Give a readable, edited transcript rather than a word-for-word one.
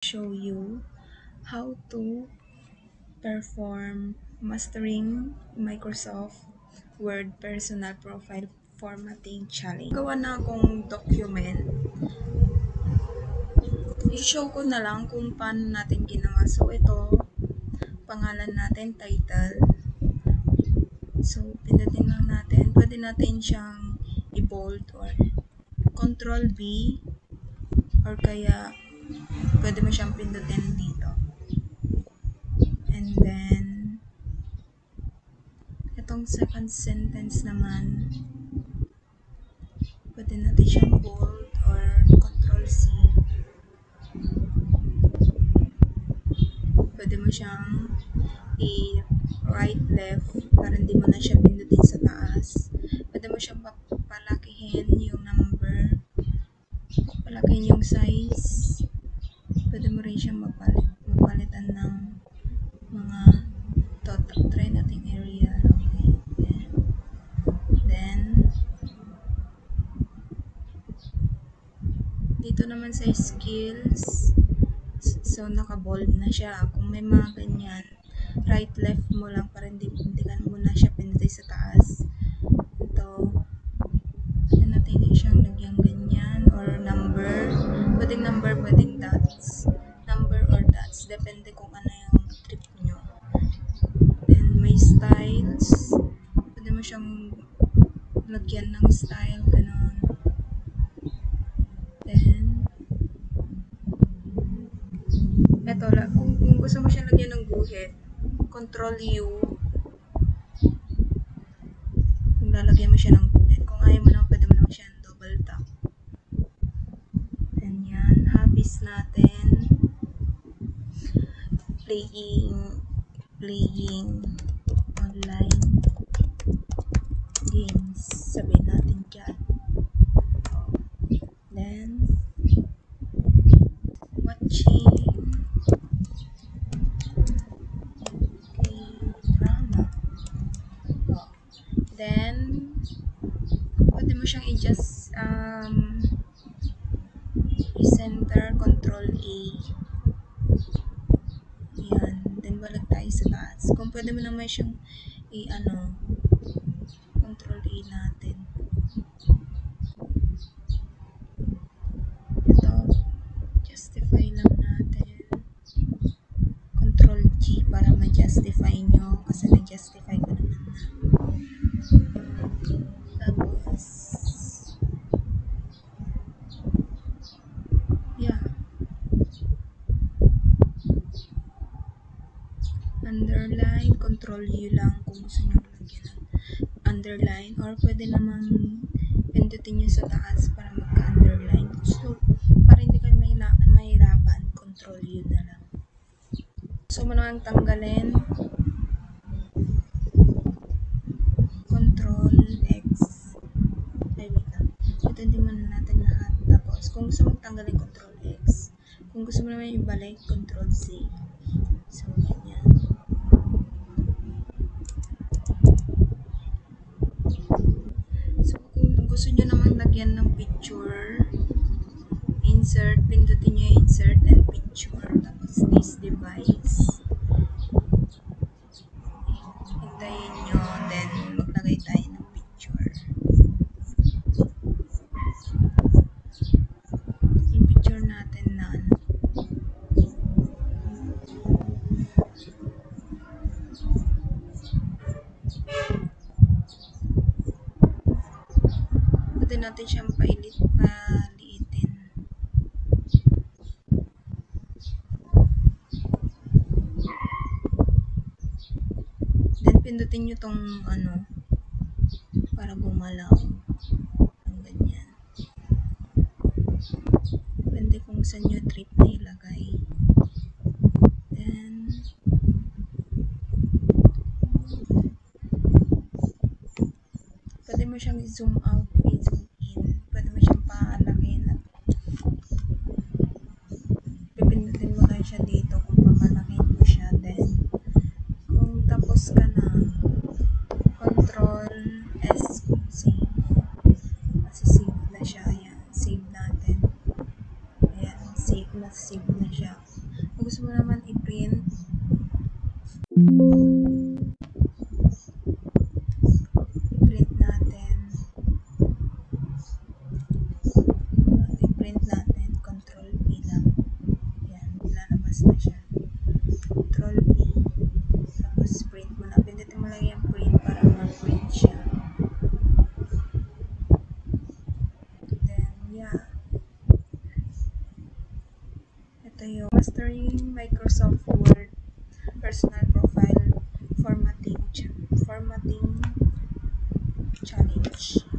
Show you how to perform mastering Microsoft Word Personal Profile Formatting Challenge. Gawa na akong document. I-show ko na lang kung paano natin ginawa. So, ito, pangalan natin, title. So, pindutin lang natin. Pwede natin siyang i-bold or Control B or kaya pwede mo siyang pindutin dito. And then, itong second sentence naman, pwede natin siyang bold or Control C. Pwede mo siyang i-right left para hindi mo na siya pindutin sa taas. Pwede mo siyang palakihin yung number, palakihin yung size. Pwede mo rin siyang mapalitan ng mga total. Try natin area. Okay. Then, dito naman sa skills, so naka-bold na siya. Kung may mga ganyan, right left mo lang para hindi mo na siya pindutin sa taas. Ito, pwede natin siyang lagyan ganyan or number. Pwedeng number, pwedeng dots. Number or dots, depende kung ano yung trip nyo. Then may styles, pwede mo siyang lagyan ng style, ganun. Then, eto lang, kung gusto mo siyang lagyan ng guhit, Control U, kung lalagyan mo siya ng guhit. Kung ayaw mo naman, pwede mo naman siya double tap. And yan, hobbies natin, playing online games, sabihin natin dyan. Then, watching drama. Then, pwede mo siyang i-just i-center, Control A. Ayan. Then, balik tayo sa taas. Kung pwede mo naman siyang Control A natin. Ito, justify lang natin. Control G para ma-justify nyo kasi na-justify ko naman na. Tapos, yeah. Underline, Control U lang kung gusto nyo lagyan ng underline or pwede naman pindutin nyo sa taas para magka-underline. So, para hindi kayo mahirapan, Control U na lang. So, mo naman tanggalin, Control X. Ay, wait lang. Ito hindi man natin lahat. Tapos, kung gusto mong tanggalin, Control X. Kung gusto mo naman ibalik, Control Z. So, ganyan. So, kung gusto nyo naman lagyan ng picture, insert, pindutin nyo yung insert and picture. Tapos, this device. Hintayin nyo, then maglagay tayo ng picture. Yung picture natin na pwede natin siyang paliitin. Then, pindutin nyo tong para gumalaw. Ang ganyan. Depende kung saan nyo trip na ilagay. Then, pwede mo siyang zoom out, zoom in. Pwede mo siyang palakihin at pipindutin mo lang siya dito kung papalakihin mo siya. Then, kung tapos ka na, Control S kung save. Kasi save na siya. Ayan, save natin. Ayan, save na siya. Mastering Microsoft Word Personal Profile Formatting Challenge.